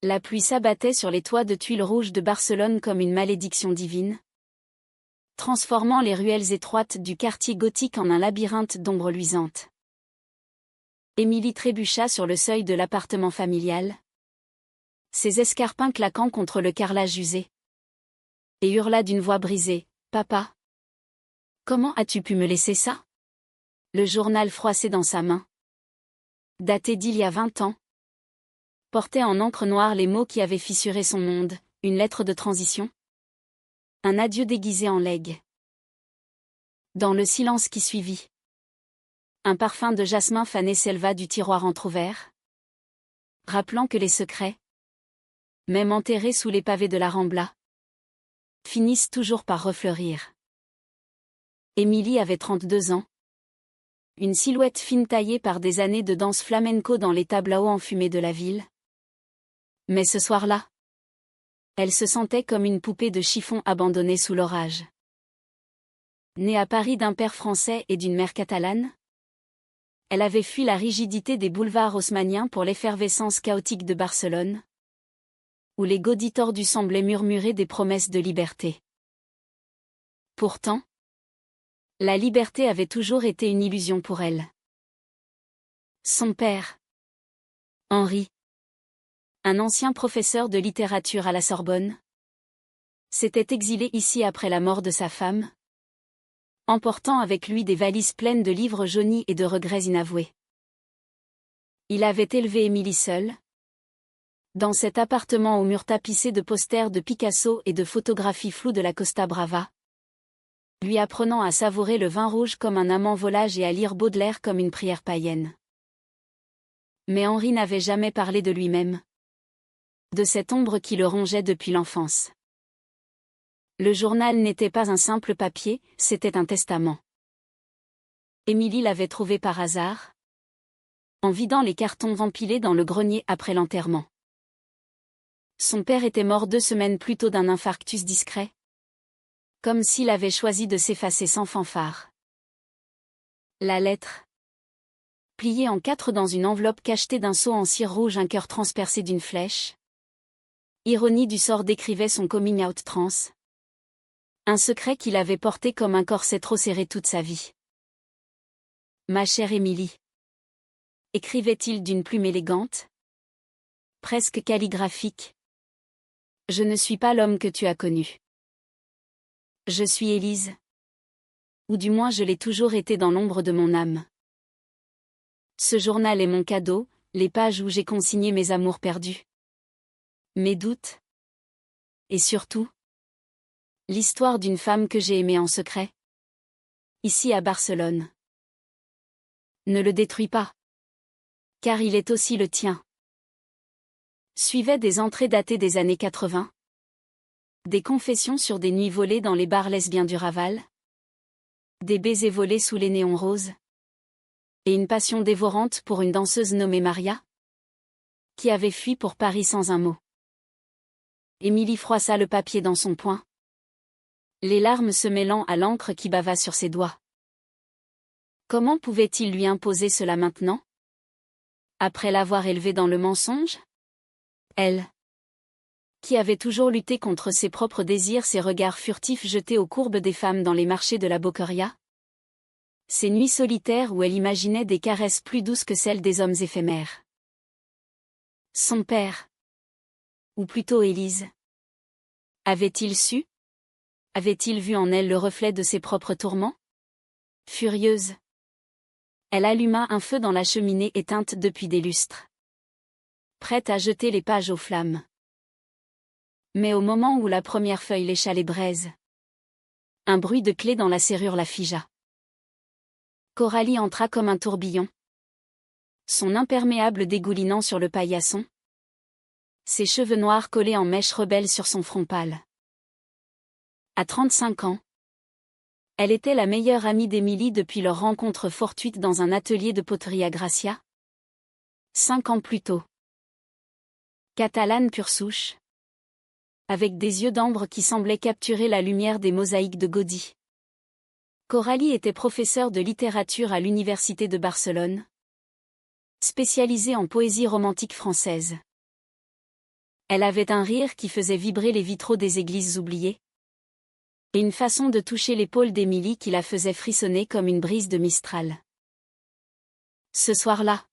La pluie s'abattait sur les toits de tuiles rouges de Barcelone comme une malédiction divine, transformant les ruelles étroites du quartier gothique en un labyrinthe d'ombres luisantes. Émilie trébucha sur le seuil de l'appartement familial, ses escarpins claquant contre le carrelage usé, et hurla d'une voix brisée, « Papa! Comment as-tu pu me laisser ça ?» Le journal froissé dans sa main, daté d'il y a 20 ans, portait en encre noire les mots qui avaient fissuré son monde, une lettre de transition, un adieu déguisé en legs. Dans le silence qui suivit, un parfum de jasmin fané s'éleva du tiroir entrouvert, rappelant que les secrets, même enterrés sous les pavés de la Rambla, finissent toujours par refleurir. Émilie avait 32 ans. Une silhouette fine taillée par des années de danse flamenco dans les tableaux enfumés de la ville. Mais ce soir-là, elle se sentait comme une poupée de chiffon abandonnée sous l'orage. Née à Paris d'un père français et d'une mère catalane, elle avait fui la rigidité des boulevards haussmanniens pour l'effervescence chaotique de Barcelone, où les gaudis tordus semblaient murmurer des promesses de liberté. Pourtant, la liberté avait toujours été une illusion pour elle. Son père, Henri, un ancien professeur de littérature à la Sorbonne, s'était exilé ici après la mort de sa femme, emportant avec lui des valises pleines de livres jaunis et de regrets inavoués. Il avait élevé Émilie seule, dans cet appartement aux murs tapissés de posters de Picasso et de photographies floues de la Costa Brava, lui apprenant à savourer le vin rouge comme un amant volage et à lire Baudelaire comme une prière païenne. Mais Henri n'avait jamais parlé de lui-même, de cette ombre qui le rongeait depuis l'enfance. Le journal n'était pas un simple papier, c'était un testament. Émilie l'avait trouvé par hasard, en vidant les cartons empilés dans le grenier après l'enterrement. Son père était mort 2 semaines plus tôt d'un infarctus discret, comme s'il avait choisi de s'effacer sans fanfare. La lettre, pliée en 4 dans une enveloppe cachetée d'un seau en cire rouge, un cœur transpercé d'une flèche. Ironie du sort, décrivait son coming out trans. Un secret qu'il avait porté comme un corset trop serré toute sa vie. Ma chère Émilie, écrivait-il d'une plume élégante, presque calligraphique. Je ne suis pas l'homme que tu as connu. Je suis Élise. Ou du moins je l'ai toujours été dans l'ombre de mon âme. Ce journal est mon cadeau, les pages où j'ai consigné mes amours perdus, mes doutes, et surtout, l'histoire d'une femme que j'ai aimée en secret, ici à Barcelone. Ne le détruis pas, car il est aussi le tien. Suivaient des entrées datées des années 80, des confessions sur des nuits volées dans les bars lesbiens du Raval, des baisers volés sous les néons roses, et une passion dévorante pour une danseuse nommée Maria, qui avait fui pour Paris sans un mot. Émilie froissa le papier dans son poing, les larmes se mêlant à l'encre qui bava sur ses doigts. Comment pouvait-il lui imposer cela maintenant, après l'avoir élevée dans le mensonge? Elle, qui avait toujours lutté contre ses propres désirs, ses regards furtifs jetés aux courbes des femmes dans les marchés de la Boqueria, ces nuits solitaires où elle imaginait des caresses plus douces que celles des hommes éphémères. Son père, ou plutôt Élise, avait-il su? Avait-il vu en elle le reflet de ses propres tourments? Furieuse, elle alluma un feu dans la cheminée éteinte depuis des lustres, prête à jeter les pages aux flammes. Mais au moment où la première feuille lécha les braises, un bruit de clé dans la serrure la figea. Coralie entra comme un tourbillon, son imperméable dégoulinant sur le paillasson, ses cheveux noirs collés en mèches rebelles sur son front pâle. À 35 ans, elle était la meilleure amie d'Émilie depuis leur rencontre fortuite dans un atelier de poterie à Gracia. 5 ans plus tôt. Catalane pure souche, avec des yeux d'ambre qui semblaient capturer la lumière des mosaïques de Gaudí. Coralie était professeure de littérature à l'Université de Barcelone, spécialisée en poésie romantique française. Elle avait un rire qui faisait vibrer les vitraux des églises oubliées. Et une façon de toucher l'épaule d'Émilie qui la faisait frissonner comme une brise de Mistral. Ce soir-là,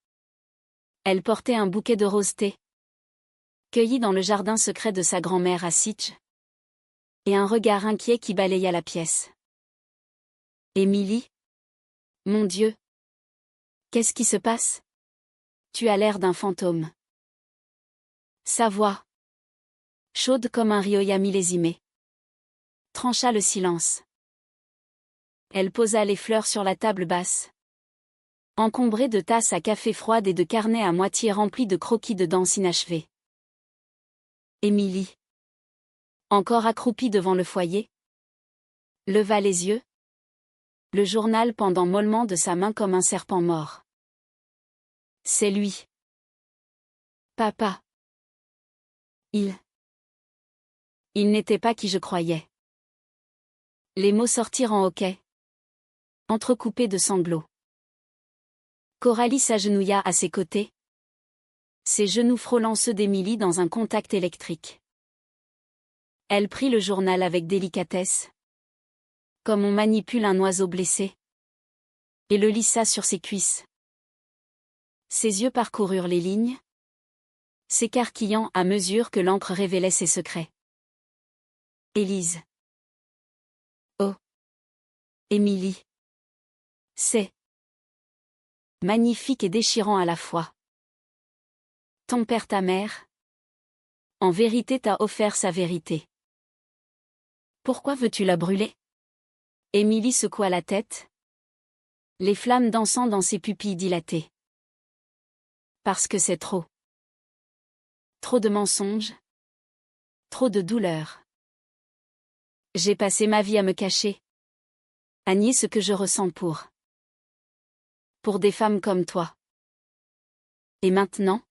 elle portait un bouquet de roses thé, cueilli dans le jardin secret de sa grand-mère à Sitges, et un regard inquiet qui balaya la pièce. Émilie? Mon Dieu! Qu'est-ce qui se passe? Tu as l'air d'un fantôme. Sa voix, chaude comme un ryoya millésimé, trancha le silence. Elle posa les fleurs sur la table basse, encombrée de tasses à café froides et de carnets à moitié remplis de croquis de danse inachevés. Émilie, encore accroupie devant le foyer, leva les yeux, le journal pendant mollement de sa main comme un serpent mort. C'est lui. Papa. Il n'était pas qui je croyais. Les mots sortirent en hoquets, entrecoupés de sanglots. Coralie s'agenouilla à ses côtés, ses genoux frôlant ceux d'Émilie dans un contact électrique. Elle prit le journal avec délicatesse, comme on manipule un oiseau blessé, et le lissa sur ses cuisses. Ses yeux parcoururent les lignes, s'écarquillant à mesure que l'encre révélait ses secrets. Élise. Oh. Émilie. C'est magnifique et déchirant à la fois. Ton père, ta mère, en vérité t'a offert sa vérité. Pourquoi veux-tu la brûler? Émilie secoua la tête, les flammes dansant dans ses pupilles dilatées. Parce que c'est trop. Trop de mensonges. Trop de douleur. J'ai passé ma vie à me cacher, à nier ce que je ressens pour des femmes comme toi. Et maintenant?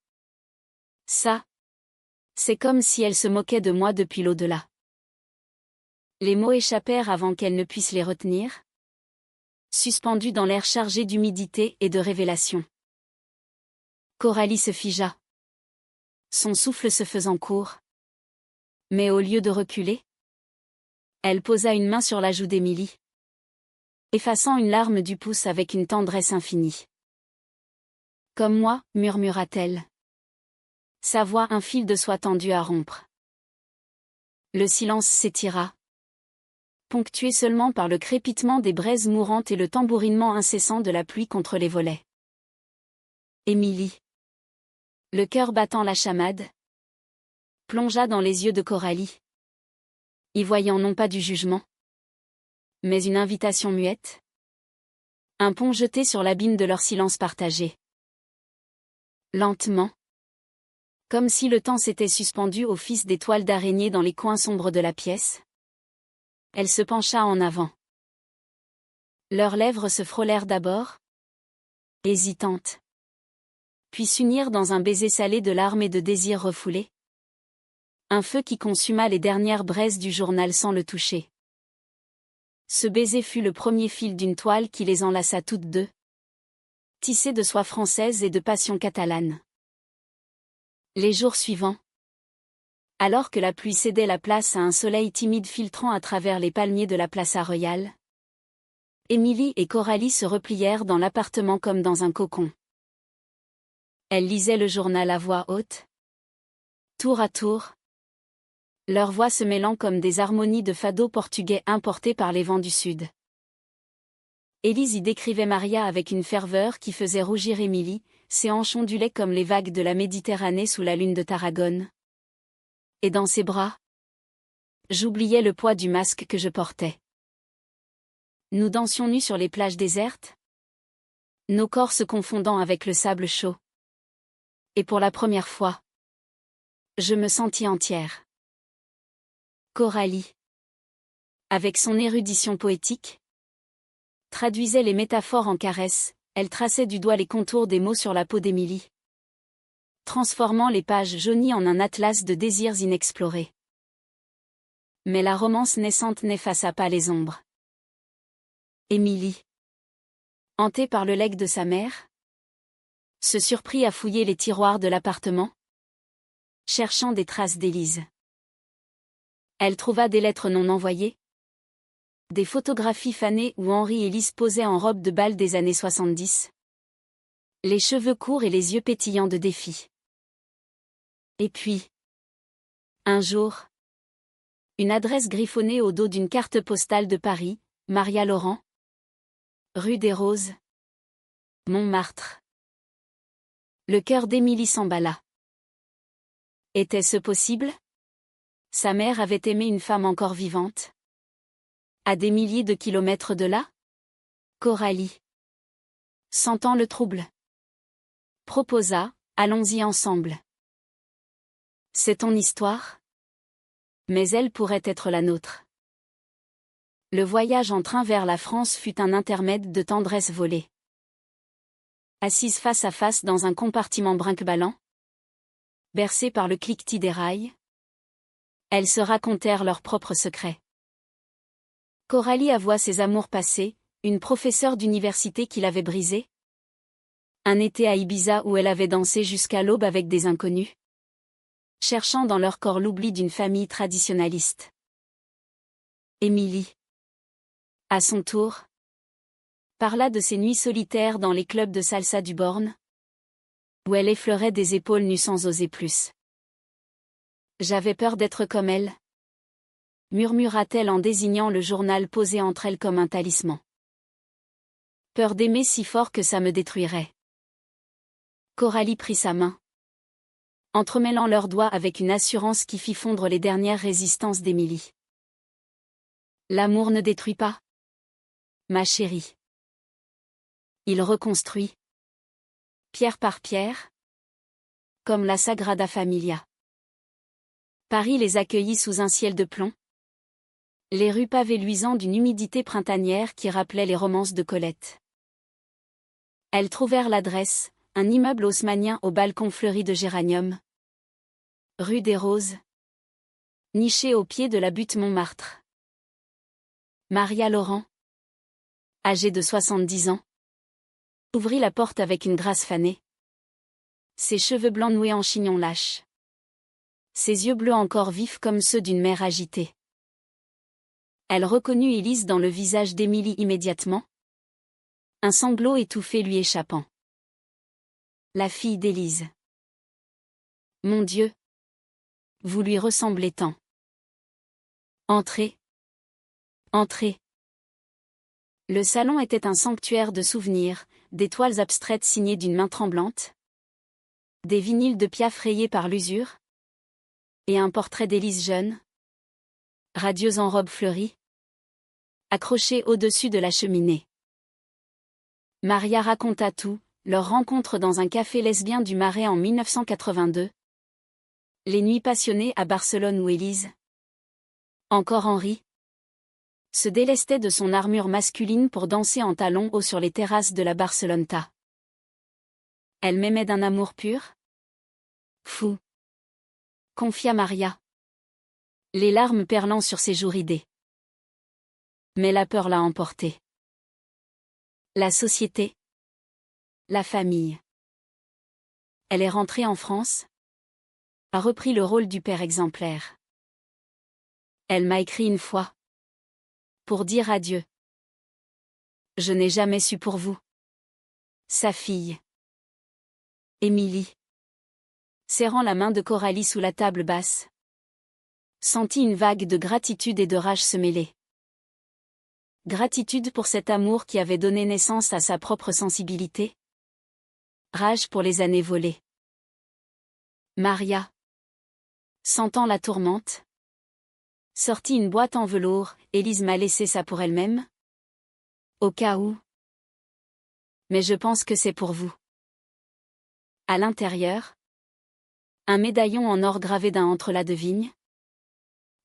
Ça, c'est comme si elle se moquait de moi depuis l'au-delà. Les mots échappèrent avant qu'elle ne puisse les retenir, suspendus dans l'air chargé d'humidité et de révélation. Coralie se figea, son souffle se faisant court. Mais au lieu de reculer, elle posa une main sur la joue d'Émilie, effaçant une larme du pouce avec une tendresse infinie. Comme moi, murmura-t-elle. Sa voix un fil de soie tendu à rompre. Le silence s'étira, ponctué seulement par le crépitement des braises mourantes et le tambourinement incessant de la pluie contre les volets. Émilie, le cœur battant la chamade, plongea dans les yeux de Coralie, y voyant non pas du jugement, mais une invitation muette, un pont jeté sur l'abîme de leur silence partagé. Lentement, comme si le temps s'était suspendu au fils des toiles d'araignée dans les coins sombres de la pièce, elle se pencha en avant. Leurs lèvres se frôlèrent d'abord, hésitantes, puis s'unirent dans un baiser salé de larmes et de désirs refoulés. Un feu qui consuma les dernières braises du journal sans le toucher. Ce baiser fut le premier fil d'une toile qui les enlaça toutes deux, tissée de soie française et de passion catalane. Les jours suivants, alors que la pluie cédait la place à un soleil timide filtrant à travers les palmiers de la Plaza Royale, Émilie et Coralie se replièrent dans l'appartement comme dans un cocon. Elles lisaient le journal à voix haute, tour à tour, leurs voix se mêlant comme des harmonies de fado portugais importés par les vents du sud. Élise y décrivait Maria avec une ferveur qui faisait rougir Émilie, ses hanches ondulaient comme les vagues de la Méditerranée sous la lune de Tarragone. Et dans ses bras, j'oubliais le poids du masque que je portais. Nous dansions nus sur les plages désertes, nos corps se confondant avec le sable chaud. Et pour la première fois, je me sentis entière. Coralie, avec son érudition poétique, traduisait les métaphores en caresses, elle traçait du doigt les contours des mots sur la peau d'Émilie, transformant les pages jaunies en un atlas de désirs inexplorés. Mais la romance naissante n'effaça pas les ombres. Émilie, hantée par le legs de sa mère, se surprit à fouiller les tiroirs de l'appartement, cherchant des traces d'Élise. Elle trouva des lettres non envoyées, des photographies fanées où Henri et Lise posaient en robe de bal des années 70. Les cheveux courts et les yeux pétillants de défi. Et puis, un jour, une adresse griffonnée au dos d'une carte postale de Paris, Maria Laurent, rue des Roses, Montmartre. Le cœur d'Émilie s'emballa. Était-ce possible? Sa mère avait aimé une femme encore vivante. À des milliers de kilomètres de là? Coralie, sentant le trouble, proposa, allons-y ensemble. C'est ton histoire? Mais elle pourrait être la nôtre. Le voyage en train vers la France fut un intermède de tendresse volée. Assises face à face dans un compartiment brinque-ballant, bercées par le cliquetis des rails, elles se racontèrent leurs propres secrets. Coralie avoua ses amours passés, une professeure d'université qui l'avait brisée, un été à Ibiza où elle avait dansé jusqu'à l'aube avec des inconnus, cherchant dans leur corps l'oubli d'une famille traditionnaliste. Émilie, à son tour, parla de ses nuits solitaires dans les clubs de salsa du Born, où elle effleurait des épaules nues sans oser plus. J'avais peur d'être comme elle, murmura-t-elle en désignant le journal posé entre elles comme un talisman. Peur d'aimer si fort que ça me détruirait. Coralie prit sa main, entremêlant leurs doigts avec une assurance qui fit fondre les dernières résistances d'Émilie. L'amour ne détruit pas, ma chérie. Il reconstruit, pierre par pierre, comme la Sagrada Familia. Paris les accueillit sous un ciel de plomb, les rues pavées luisant d'une humidité printanière qui rappelait les romances de Colette. Elles trouvèrent l'adresse, un immeuble haussmannien au balcon fleuri de géranium, rue des Roses, niché au pied de la butte Montmartre. Maria Laurent, âgée de 70 ans, ouvrit la porte avec une grâce fanée. Ses cheveux blancs noués en chignon lâche. Ses yeux bleus encore vifs comme ceux d'une mère agitée. Elle reconnut Élise dans le visage d'Émilie immédiatement, un sanglot étouffé lui échappant. La fille d'Élise. Mon Dieu! Vous lui ressemblez tant. Entrez. Entrez. Le salon était un sanctuaire de souvenirs, des toiles abstraites signées d'une main tremblante, des vinyles de Piaf rayés par l'usure, et un portrait d'Élise jeune, radieuse en robe fleurie, accroché au-dessus de la cheminée. Maria raconta tout, leur rencontre dans un café lesbien du Marais en 1982, les nuits passionnées à Barcelone où Élise, encore Henri, se délestait de son armure masculine pour danser en talons hauts sur les terrasses de la Barceloneta. Elle m'aimait d'un amour pur? Fou, confia Maria, les larmes perlant sur ses joues ridées. Mais la peur l'a emporté. La société, la famille. Elle est rentrée en France, a repris le rôle du père exemplaire. Elle m'a écrit une fois, pour dire adieu. Je n'ai jamais su pour vous. Sa fille. Émilie, serrant la main de Coralie sous la table basse, sentit une vague de gratitude et de rage se mêler. Gratitude pour cet amour qui avait donné naissance à sa propre sensibilité. Rage pour les années volées. Maria, sentant la tourmente, sortit une boîte en velours. Élise m'a laissé ça pour elle-même? Au cas où. Mais je pense que c'est pour vous. À l'intérieur, un médaillon en or gravé d'un entrelacs de vigne,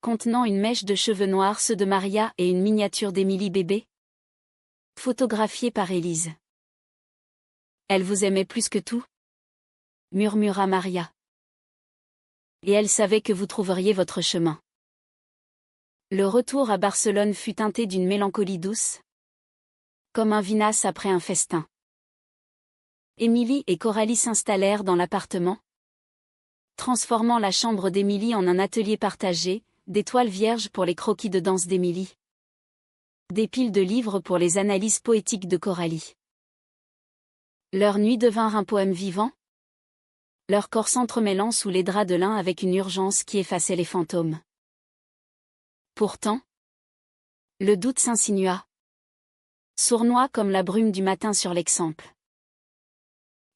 contenant une mèche de cheveux noirs, ceux de Maria et une miniature d'Émilie bébé, photographiée par Élise. Elle vous aimait plus que tout? Murmura Maria. Et elle savait que vous trouveriez votre chemin. Le retour à Barcelone fut teinté d'une mélancolie douce, comme un vinasse après un festin. Émilie et Coralie s'installèrent dans l'appartement, transformant la chambre d'Émilie en un atelier partagé, des toiles vierges pour les croquis de danse d'Émilie. Des piles de livres pour les analyses poétiques de Coralie. Leur nuit devinrent un poème vivant. Leur corps s'entremêlant sous les draps de lin avec une urgence qui effaçait les fantômes. Pourtant, le doute s'insinua. Sournois comme la brume du matin sur l'Exemple.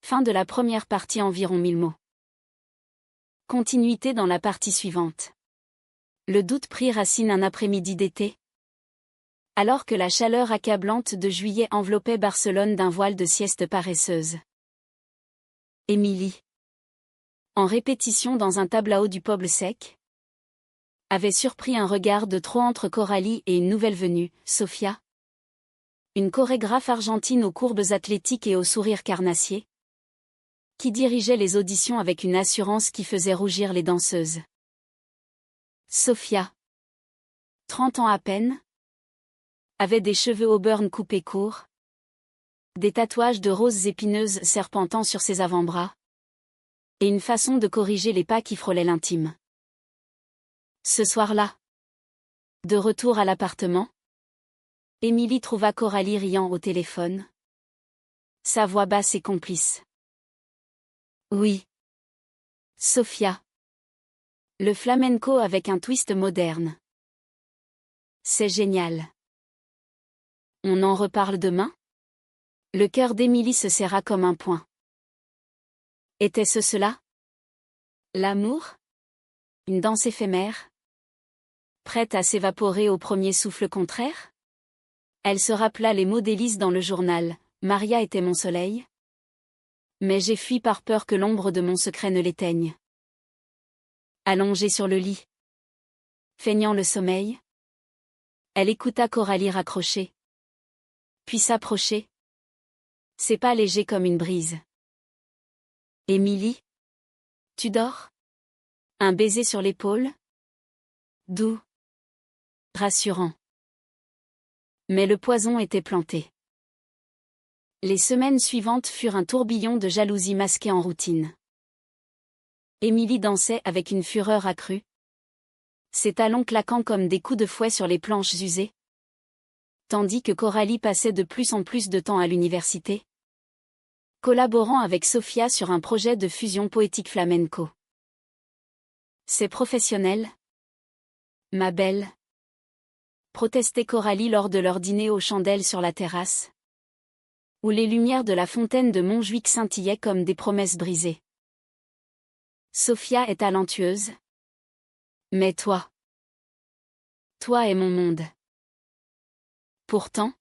Fin de la première partie, environ 1000 mots. Continuité dans la partie suivante. Le doute prit racine un après-midi d'été. Alors que la chaleur accablante de juillet enveloppait Barcelone d'un voile de sieste paresseuse. Émilie, en répétition dans un tableau du Poble Sec, avait surpris un regard de trop entre Coralie et une nouvelle venue, Sofia. Une chorégraphe argentine aux courbes athlétiques et au sourire carnassier, qui dirigeait les auditions avec une assurance qui faisait rougir les danseuses. Sofia, 30 ans à peine, avait des cheveux auburn coupés courts, des tatouages de roses épineuses serpentant sur ses avant-bras, et une façon de corriger les pas qui frôlaient l'intime. Ce soir-là, de retour à l'appartement, Émilie trouva Coralie riant au téléphone. Sa voix basse et complice. Oui. Sofia. Le flamenco avec un twist moderne. C'est génial. On en reparle demain? Le cœur d'Émilie se serra comme un poing. Était-ce cela? L'amour? Une danse éphémère? Prête à s'évaporer au premier souffle contraire? Elle se rappela les mots d'Élise dans le journal. Maria était mon soleil. Mais j'ai fui par peur que l'ombre de mon secret ne l'éteigne. Allongée sur le lit, feignant le sommeil, elle écouta Coralie raccrocher. Puis s'approcher. Ses pas légers comme une brise. Émilie? Tu dors? Un baiser sur l'épaule? Doux. Rassurant. Mais le poison était planté. Les semaines suivantes furent un tourbillon de jalousie masquée en routine. Émilie dansait avec une fureur accrue. Ses talons claquant comme des coups de fouet sur les planches usées. Tandis que Coralie passait de plus en plus de temps à l'université, collaborant avec Sofia sur un projet de fusion poétique flamenco. C'est professionnel? Ma belle. Protestait Coralie lors de leur dîner aux chandelles sur la terrasse, où les lumières de la fontaine de Montjuic scintillaient comme des promesses brisées. Sofia est talentueuse. Mais toi est mon monde. Pourtant,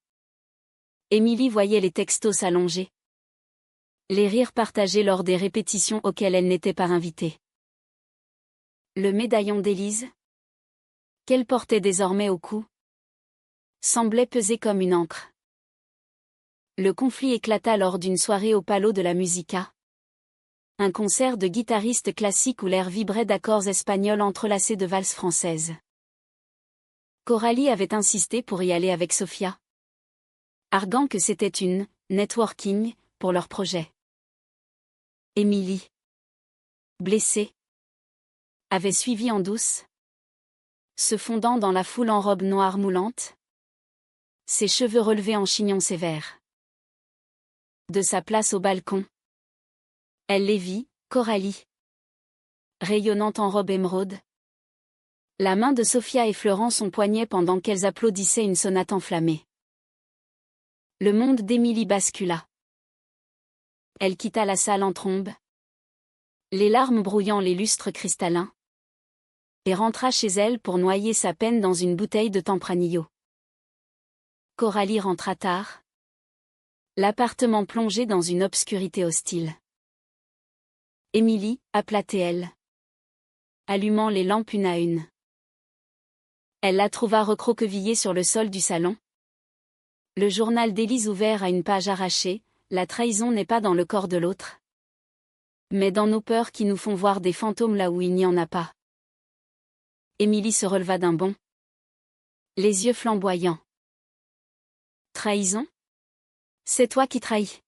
Émilie voyait les textos s'allonger. Les rires partagés lors des répétitions auxquelles elle n'était pas invitée. Le médaillon d'Élise, qu'elle portait désormais au cou, semblait peser comme une encre. Le conflit éclata lors d'une soirée au Palo de la Musica. Un concert de guitaristes classiques où l'air vibrait d'accords espagnols entrelacés de valses françaises. Coralie avait insisté pour y aller avec Sofia, arguant que c'était une « networking » pour leur projet. Émilie, blessée, avait suivi en douce, se fondant dans la foule en robe noire moulante, ses cheveux relevés en chignon sévère. De sa place au balcon, elle les vit, Coralie, rayonnante en robe émeraude, la main de Sofia effleurant son poignet pendant qu'elles applaudissaient une sonate enflammée. Le monde d'Émilie bascula. Elle quitta la salle en trombe, les larmes brouillant les lustres cristallins, et rentra chez elle pour noyer sa peine dans une bouteille de Tempranillo. Coralie rentra tard, l'appartement plongé dans une obscurité hostile. Émilie, aplatait elle, allumant les lampes une à une. Elle la trouva recroquevillée sur le sol du salon. Le journal d'Élise ouvert à une page arrachée. La trahison n'est pas dans le corps de l'autre, mais dans nos peurs qui nous font voir des fantômes là où il n'y en a pas. Émilie se releva d'un bond, les yeux flamboyants. Trahison? C'est toi qui trahis.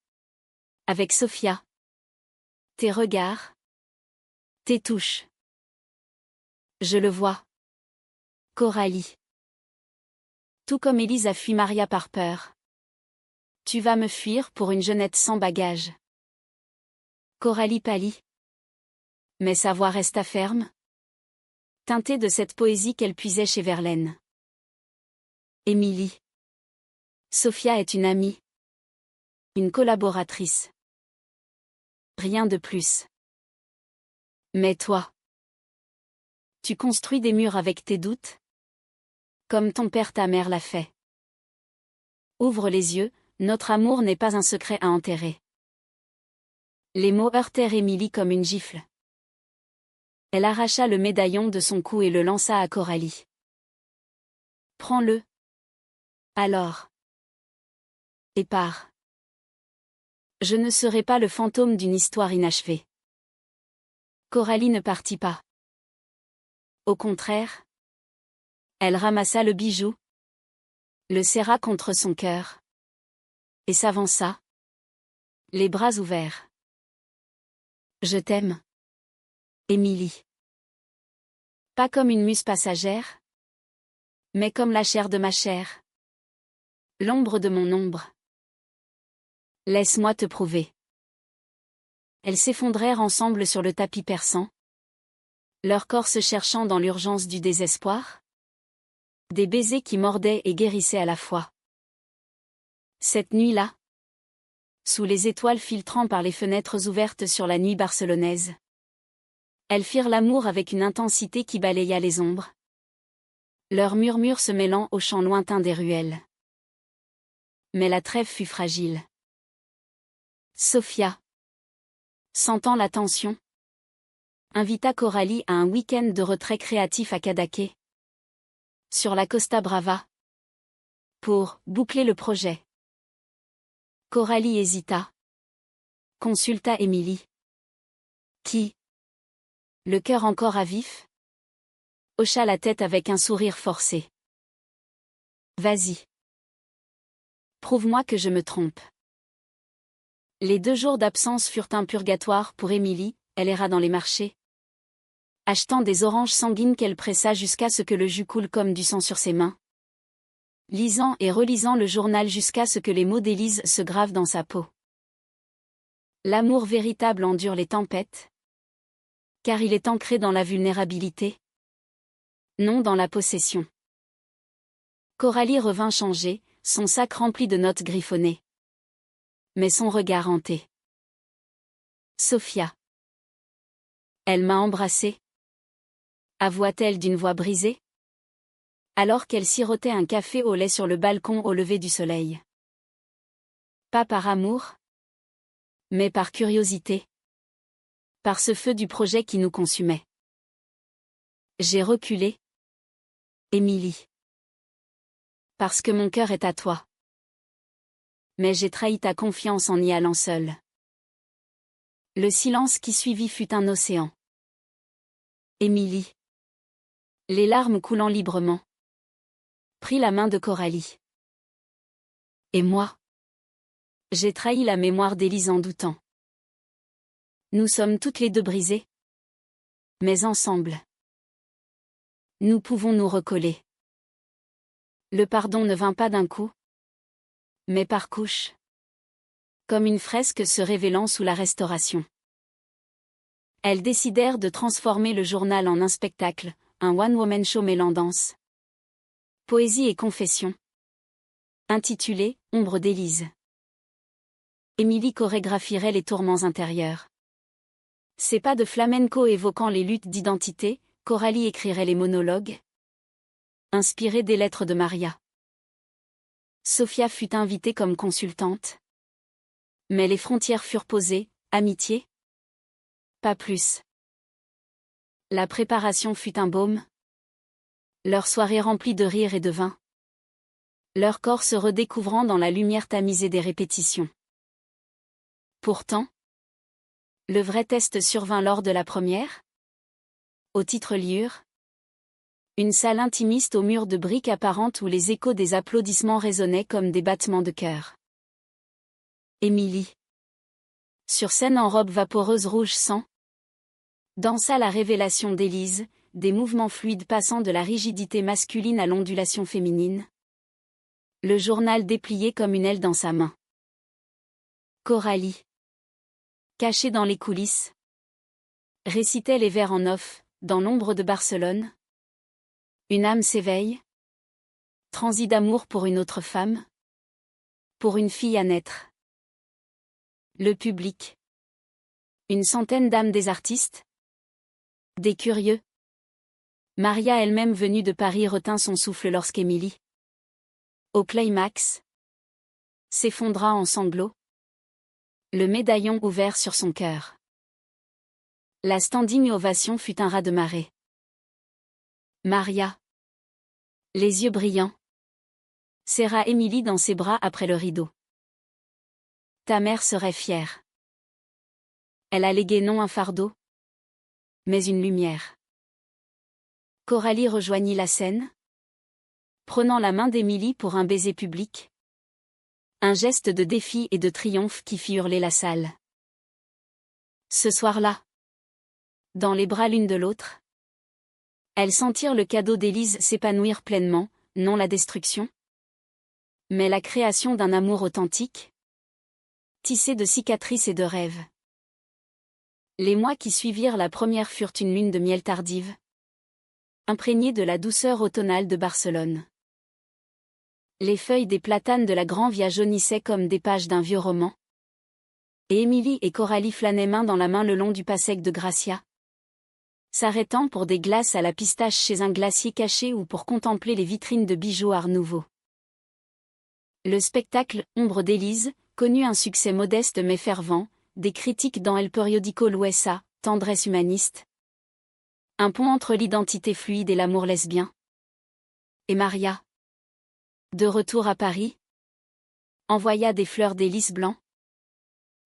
Avec Sofia. Tes regards, Tes touches. Je le vois. Coralie. Tout comme Élise a fui Maria par peur. Tu vas me fuir pour une jeunette sans bagage. Coralie pâlit. Mais sa voix resta ferme, teintée de cette poésie qu'elle puisait chez Verlaine. Émilie. Sophia est une amie. Une collaboratrice. Rien de plus. Mais toi. Tu construis des murs avec tes doutes? Comme ton père ta mère l'a fait. Ouvre les yeux, notre amour n'est pas un secret à enterrer. Les mots heurtèrent Émilie comme une gifle. Elle arracha le médaillon de son cou et le lança à Coralie. Prends-le. Alors. Et pars. Je ne serai pas le fantôme d'une histoire inachevée. Coralie ne partit pas. Au contraire. Elle ramassa le bijou, le serra contre son cœur, et s'avança, les bras ouverts. Je t'aime. Émilie. Pas comme une muse passagère, mais comme la chair de ma chair. L'ombre de mon ombre. Laisse-moi te prouver. Elles s'effondrèrent ensemble sur le tapis perçant, leurs corps se cherchant dans l'urgence du désespoir. Des baisers qui mordaient et guérissaient à la fois. Cette nuit-là, sous les étoiles filtrant par les fenêtres ouvertes sur la nuit barcelonaise, elles firent l'amour avec une intensité qui balaya les ombres, leurs murmures se mêlant au chant lointain des ruelles. Mais la trêve fut fragile. Sophia, sentant la tension, invita Coralie à un week-end de retrait créatif à Cadaqués, sur la Costa Brava, pour boucler le projet. Coralie hésita. Consulta Émilie. Qui, le cœur encore à vif, hocha la tête avec un sourire forcé. Vas-y. Prouve-moi que je me trompe. Les 2 jours d'absence furent un purgatoire pour Émilie, elle erra dans les marchés, achetant des oranges sanguines qu'elle pressa jusqu'à ce que le jus coule comme du sang sur ses mains, lisant et relisant le journal jusqu'à ce que les mots d'Élise se gravent dans sa peau. L'amour véritable endure les tempêtes, car il est ancré dans la vulnérabilité, non dans la possession. Coralie revint changée, son sac rempli de notes griffonnées. Mais son regard hanté. Sophia. Elle m'a embrassée, avoua-t-elle d'une voix brisée, alors qu'elle sirotait un café au lait sur le balcon au lever du soleil. Pas par amour, mais par curiosité. Par ce feu du projet qui nous consumait. J'ai reculé. Émilie. Parce que mon cœur est à toi. Mais j'ai trahi ta confiance en y allant seule. Le silence qui suivit fut un océan. Émilie. Les larmes coulant librement. Prit la main de Coralie. Et moi? J'ai trahi la mémoire d'Élise en doutant. Nous sommes toutes les 2 brisées. Mais ensemble. Nous pouvons nous recoller. Le pardon ne vint pas d'un coup, mais par couches. Comme une fresque se révélant sous la Restauration. Elles décidèrent de transformer le journal en un spectacle, un one-woman show mêlant danse, poésie et confession. Intitulé « Ombre d'Élise ». Émilie chorégraphierait les tourments intérieurs. Ses pas de flamenco évoquant les luttes d'identité, Coralie écrirait les monologues, inspirés des lettres de Maria. Sophia fut invitée comme consultante. Mais les frontières furent posées, amitié? Pas plus. La préparation fut un baume. Leur soirée remplie de rires et de vin. Leur corps se redécouvrant dans la lumière tamisée des répétitions. Pourtant, le vrai test survint lors de la première. Au titre-lieu, une salle intimiste aux murs de briques apparentes où les échos des applaudissements résonnaient comme des battements de cœur. Émilie. Sur scène en robe vaporeuse rouge sang. Dansa la révélation d'Élise, des mouvements fluides passant de la rigidité masculine à l'ondulation féminine. Le journal déplié comme une aile dans sa main. Coralie, cachée dans les coulisses, récitait les vers en off, dans l'ombre de Barcelone. Une âme s'éveille. Transit d'amour pour une autre femme. Pour une fille à naître. Le public. Une centaine d'âmes des artistes. Des curieux. Maria elle-même venue de Paris retint son souffle lorsqu'Émilie, au climax, s'effondra en sanglots. Le médaillon ouvert sur son cœur. La standing ovation fut un raz-de-marée. Maria, les yeux brillants, serra Émilie dans ses bras après le rideau. Ta mère serait fière. Elle a légué non un fardeau, mais une lumière. Coralie rejoignit la scène, prenant la main d'Émilie pour un baiser public. Un geste de défi et de triomphe qui fit hurler la salle. Ce soir-là, dans les bras l'une de l'autre, elles sentirent le cadeau d'Élise s'épanouir pleinement, non la destruction, mais la création d'un amour authentique, tissé de cicatrices et de rêves. Les mois qui suivirent la première furent une lune de miel tardive, imprégnée de la douceur automnale de Barcelone. Les feuilles des platanes de la Grand Via jaunissaient comme des pages d'un vieux roman. Et Émilie et Coralie flânaient main dans la main le long du Passec de Gracia, s'arrêtant pour des glaces à la pistache chez un glacier caché ou pour contempler les vitrines de bijoux Art Nouveau. Le spectacle « Ombre d'Élise » connut un succès modeste mais fervent, des critiques dans El Periódico l'USA, tendresse humaniste. Un pont entre l'identité fluide et l'amour lesbien. Et Maria, de retour à Paris, envoya des fleurs des lys blancs,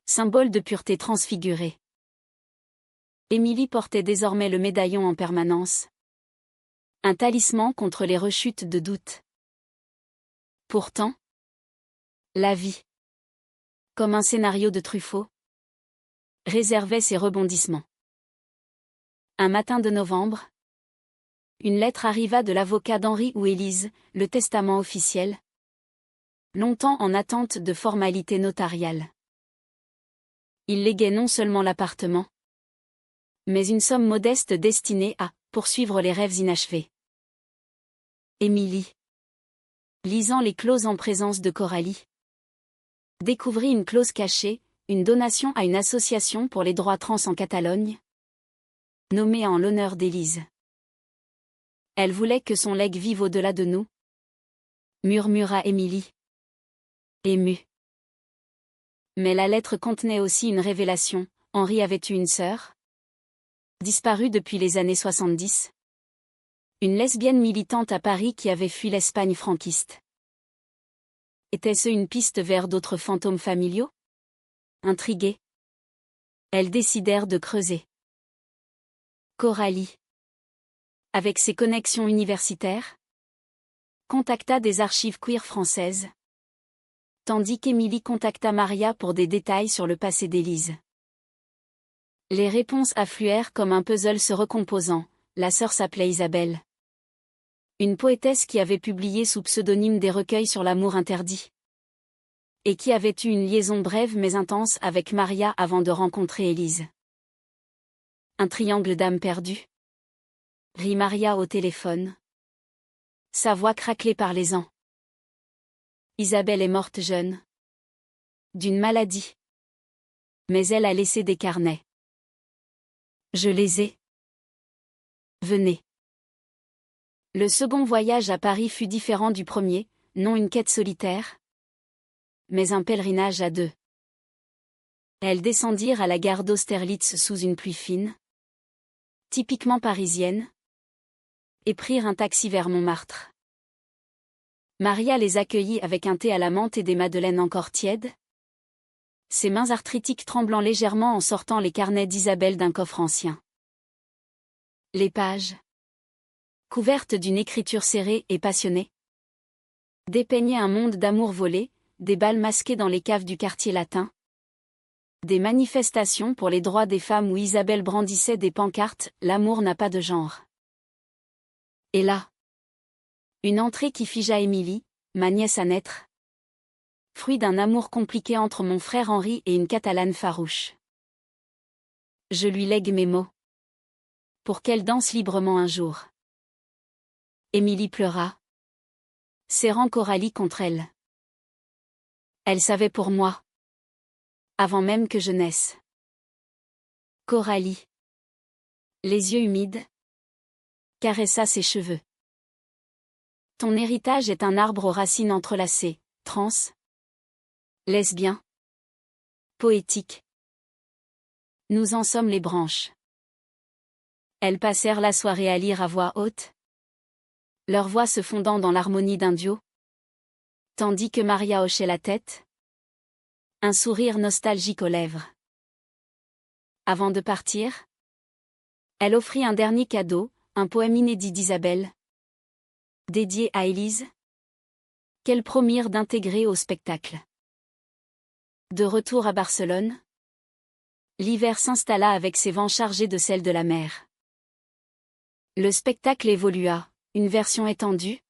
symbole de pureté transfigurée. Émilie portait désormais le médaillon en permanence. Un talisman contre les rechutes de doute. Pourtant, la vie, comme un scénario de Truffaut, réservait ses rebondissements. Un matin de novembre, une lettre arriva de l'avocat d'Henri ou Élise, le testament officiel. Longtemps en attente de formalités notariales. Il léguait non seulement l'appartement, mais une somme modeste destinée à poursuivre les rêves inachevés. Émilie, lisant les clauses en présence de Coralie, découvrit une clause cachée, une donation à une association pour les droits trans en Catalogne, nommée en l'honneur d'Élise. Elle voulait que son legs vive au-delà de nous, murmura Émilie, émue. Mais la lettre contenait aussi une révélation. Henri avait eu une sœur, disparue depuis les années 70. Une lesbienne militante à Paris qui avait fui l'Espagne franquiste. Était-ce une piste vers d'autres fantômes familiaux? Intriguées, elles décidèrent de creuser. Coralie, avec ses connexions universitaires, contacta des archives queer françaises, tandis qu'Émilie contacta Maria pour des détails sur le passé d'Élise. Les réponses affluèrent comme un puzzle se recomposant. La sœur s'appelait Isabelle. Une poétesse qui avait publié sous pseudonyme des recueils sur l'amour interdit. Et qui avait eu une liaison brève mais intense avec Maria avant de rencontrer Élise. Un triangle d'âme perdue. Rit Maria au téléphone. Sa voix craquelée par les ans. Isabelle est morte jeune. D'une maladie. Mais elle a laissé des carnets. Je les ai. Venez. Le second voyage à Paris fut différent du premier, non une quête solitaire, mais un pèlerinage à deux. Elles descendirent à la gare d'Austerlitz sous une pluie fine, typiquement parisienne, et prirent un taxi vers Montmartre. Maria les accueillit avec un thé à la menthe et des madeleines encore tièdes, ses mains arthritiques tremblant légèrement en sortant les carnets d'Isabelle d'un coffre ancien. Les pages, couvertes d'une écriture serrée et passionnée, dépeignaient un monde d'amour volé, des bals masqués dans les caves du quartier latin, Des manifestations pour les droits des femmes où Isabelle brandissait des pancartes « L'amour n'a pas de genre ». Et là, une entrée qui figea Émilie, ma nièce à naître. Fruit d'un amour compliqué entre mon frère Henri et une Catalane farouche. Je lui lègue mes mots. Pour qu'elle danse librement un jour. Émilie pleura, serrant Coralie contre elle. Elle savait pour moi. Avant même que je naisse. Coralie, les yeux humides, caressa ses cheveux. Ton héritage est un arbre aux racines entrelacées, trans, lesbien, poétique. Nous en sommes les branches. Elles passèrent la soirée à lire à voix haute, leurs voix se fondant dans l'harmonie d'un duo, tandis que Maria hochait la tête, un sourire nostalgique aux lèvres. Avant de partir, elle offrit un dernier cadeau, un poème inédit d'Isabelle, dédié à Élise, qu'elles promirent d'intégrer au spectacle. De retour à Barcelone, l'hiver s'installa avec ses vents chargés de sel de la mer. Le spectacle évolua, une version étendue,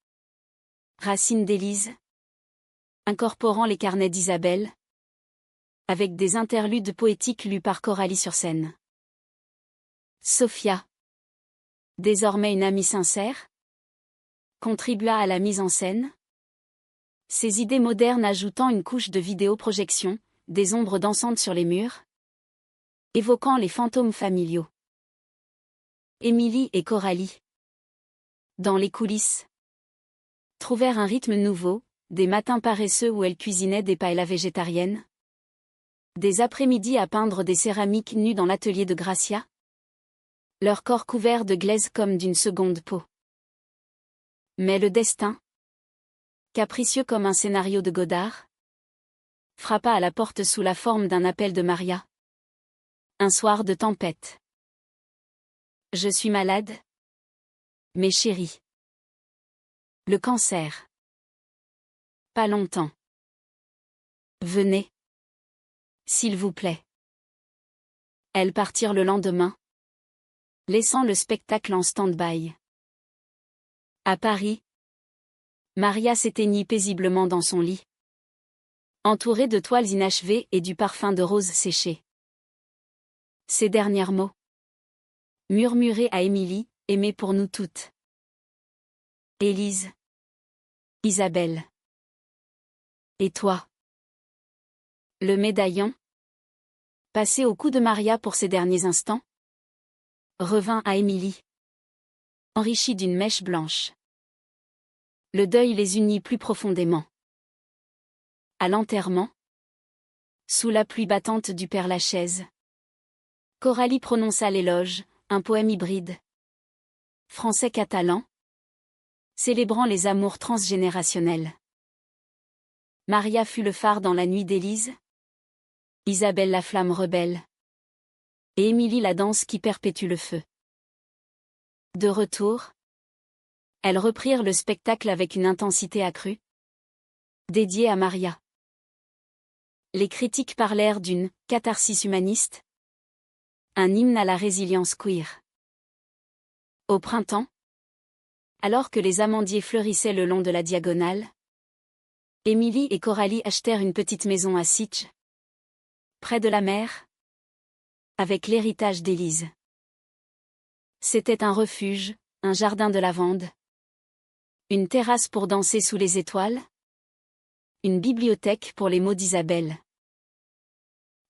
Racine d'Élise, incorporant les carnets d'Isabelle, avec des interludes poétiques lus par Coralie sur scène. Sophia, désormais une amie sincère, contribua à la mise en scène, ses idées modernes ajoutant une couche de vidéoprojection, des ombres dansantes sur les murs, évoquant les fantômes familiaux. Émilie et Coralie, dans les coulisses, trouvèrent un rythme nouveau, des matins paresseux où elles cuisinaient des paellas végétariennes, des après-midi à peindre des céramiques nues dans l'atelier de Gracia, leur corps couvert de glaise comme d'une seconde peau. Mais le destin, capricieux comme un scénario de Godard, frappa à la porte sous la forme d'un appel de Maria. Un soir de tempête. Je suis malade. Mes chéris. Le cancer. Pas longtemps. Venez. S'il vous plaît. Elles partirent le lendemain, laissant le spectacle en stand-by. À Paris, Maria s'éteignit paisiblement dans son lit, entourée de toiles inachevées et du parfum de roses séchées. Ses derniers mots, murmurés à Émilie, aimée pour nous toutes. Élise. Isabelle. Et toi? Le médaillon, passé au cou de Maria pour ses derniers instants, revint à Émilie, enrichi d'une mèche blanche. Le deuil les unit plus profondément. À l'enterrement, sous la pluie battante du Père-Lachaise, Coralie prononça l'éloge, un poème hybride, français-catalan, célébrant les amours transgénérationnels. Maria fut le phare dans la nuit d'Élise, Isabelle la flamme rebelle, et Émilie la danse qui perpétue le feu. De retour, elles reprirent le spectacle avec une intensité accrue, dédiée à Maria. Les critiques parlèrent d'une « catharsis humaniste », un hymne à la résilience queer. Au printemps, alors que les amandiers fleurissaient le long de la diagonale, Émilie et Coralie achetèrent une petite maison à Sitges, près de la mer, avec l'héritage d'Élise. C'était un refuge, un jardin de lavande, une terrasse pour danser sous les étoiles, une bibliothèque pour les mots d'Isabelle.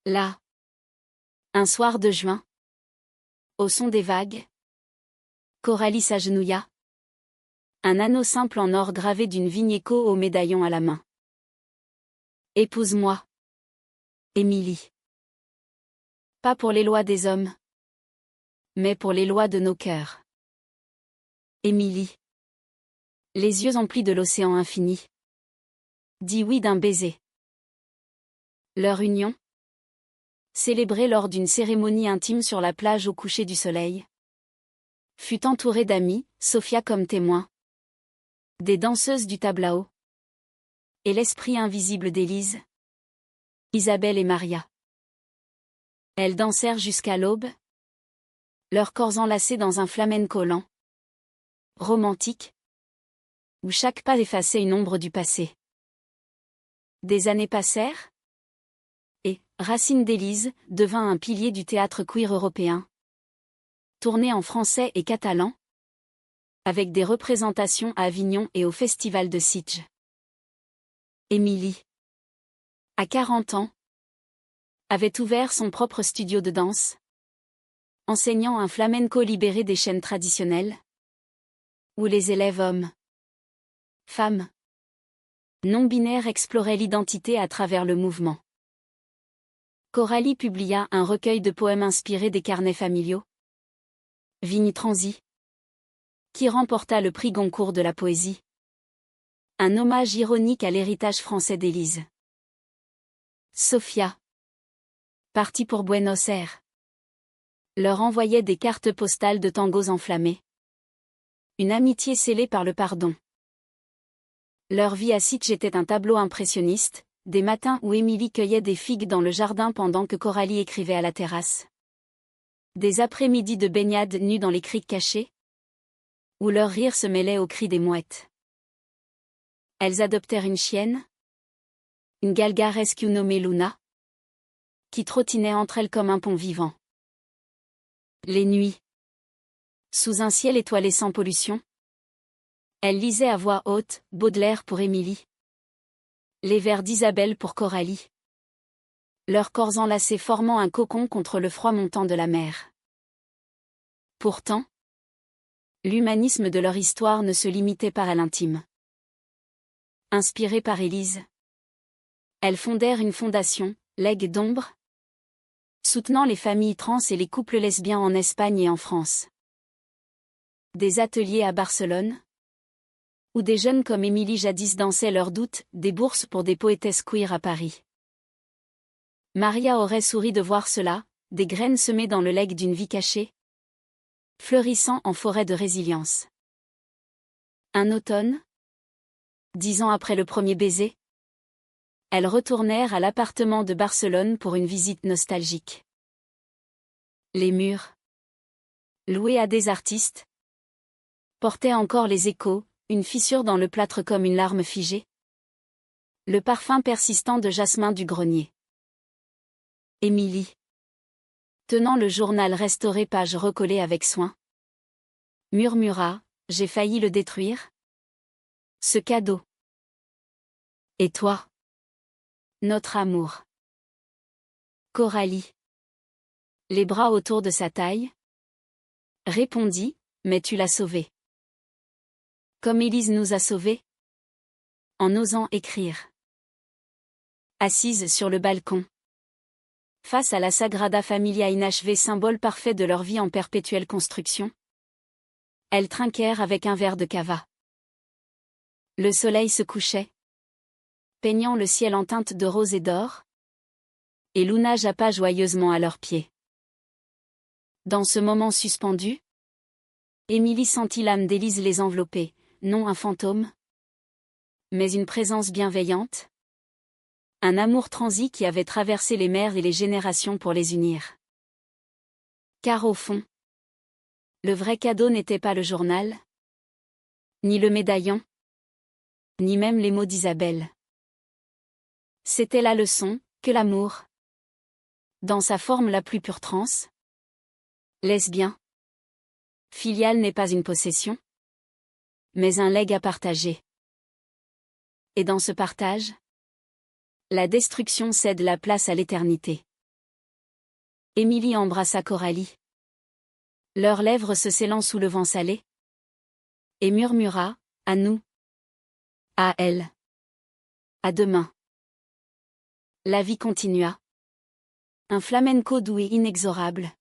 Là, un soir de juin, au son des vagues, Coralie s'agenouilla, un anneau simple en or gravé d'une vigne écho au médaillon à la main. Épouse-moi, Émilie. Pas pour les lois des hommes, mais pour les lois de nos cœurs. Émilie. Les yeux emplis de l'océan infini. Dit oui d'un baiser. Leur union, célébrée lors d'une cérémonie intime sur la plage au coucher du soleil, fut entourée d'amis, Sophia comme témoin, des danseuses du tableau, et l'esprit invisible d'Élise, Isabelle et Maria. Elles dansèrent jusqu'à l'aube, leurs corps enlacés dans un flamenco lent, romantique, où chaque pas effaçait une ombre du passé. Des années passèrent, et Racine d'Élise devint un pilier du théâtre queer européen, tourné en français et catalan, avec des représentations à Avignon et au Festival de Sitges. Émilie, à 40 ans, avait ouvert son propre studio de danse, enseignant un flamenco libéré des chaînes traditionnelles, où les élèves hommes, femmes, non-binaires exploraient l'identité à travers le mouvement. Coralie publia un recueil de poèmes inspirés des carnets familiaux, Vigne Transi, qui remporta le prix Goncourt de la poésie. Un hommage ironique à l'héritage français d'Élise. Sofia, partie pour Buenos Aires, leur envoyait des cartes postales de tangos enflammés. Une amitié scellée par le pardon. Leur vie à Sitges était un tableau impressionniste, des matins où Émilie cueillait des figues dans le jardin pendant que Coralie écrivait à la terrasse. Des après-midi de baignade nues dans les criques cachées, où leur rire se mêlait aux cris des mouettes. Elles adoptèrent une chienne, une galga rescue nommée Luna, qui trottinait entre elles comme un pont vivant. Les nuits, sous un ciel étoilé sans pollution, elles lisaient à voix haute Baudelaire pour Émilie, les vers d'Isabelle pour Coralie, leurs corps enlacés formant un cocon contre le froid montant de la mer. Pourtant, l'humanisme de leur histoire ne se limitait pas à l'intime. Inspirées par Élise, elles fondèrent une fondation, Legs d'Ombre, soutenant les familles trans et les couples lesbiens en Espagne et en France. Des ateliers à Barcelone, où des jeunes comme Émilie jadis dansaient leurs doutes, des bourses pour des poétesses queer à Paris. Maria aurait souri de voir cela, des graines semées dans le legs d'une vie cachée, fleurissant en forêt de résilience. Un automne, 10 ans après le premier baiser, elles retournèrent à l'appartement de Barcelone pour une visite nostalgique. Les murs, loués à des artistes, portaient encore les échos, une fissure dans le plâtre comme une larme figée. Le parfum persistant de jasmin du grenier. Émilie, tenant le journal restauré page recollée avec soin, murmura, j'ai failli le détruire. Ce cadeau. Et toi? Notre amour. Coralie, les bras autour de sa taille, répondit, mais tu l'as sauvé. Comme Élise nous a sauvés. En osant écrire. Assises sur le balcon. Face à la Sagrada Familia inachevée, symbole parfait de leur vie en perpétuelle construction. Elles trinquèrent avec un verre de cava. Le soleil se couchait, peignant le ciel en teintes de rose et d'or. Et Luna jappa joyeusement à leurs pieds. Dans ce moment suspendu, Émilie sentit l'âme d'Élise les envelopper, non un fantôme, mais une présence bienveillante. Un amour transi qui avait traversé les mers et les générations pour les unir. Car au fond, le vrai cadeau n'était pas le journal, ni le médaillon, ni même les mots d'Isabelle. C'était la leçon, que l'amour, dans sa forme la plus pure trans, lesbien, filial n'est pas une possession, mais un legs à partager. Et dans ce partage, la destruction cède la place à l'éternité. Émilie embrassa Coralie. Leurs lèvres se scellant sous le vent salé. Et murmura, à nous. À elle. À demain. La vie continua. Un flamenco doux et inexorable.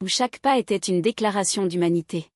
Où chaque pas était une déclaration d'humanité.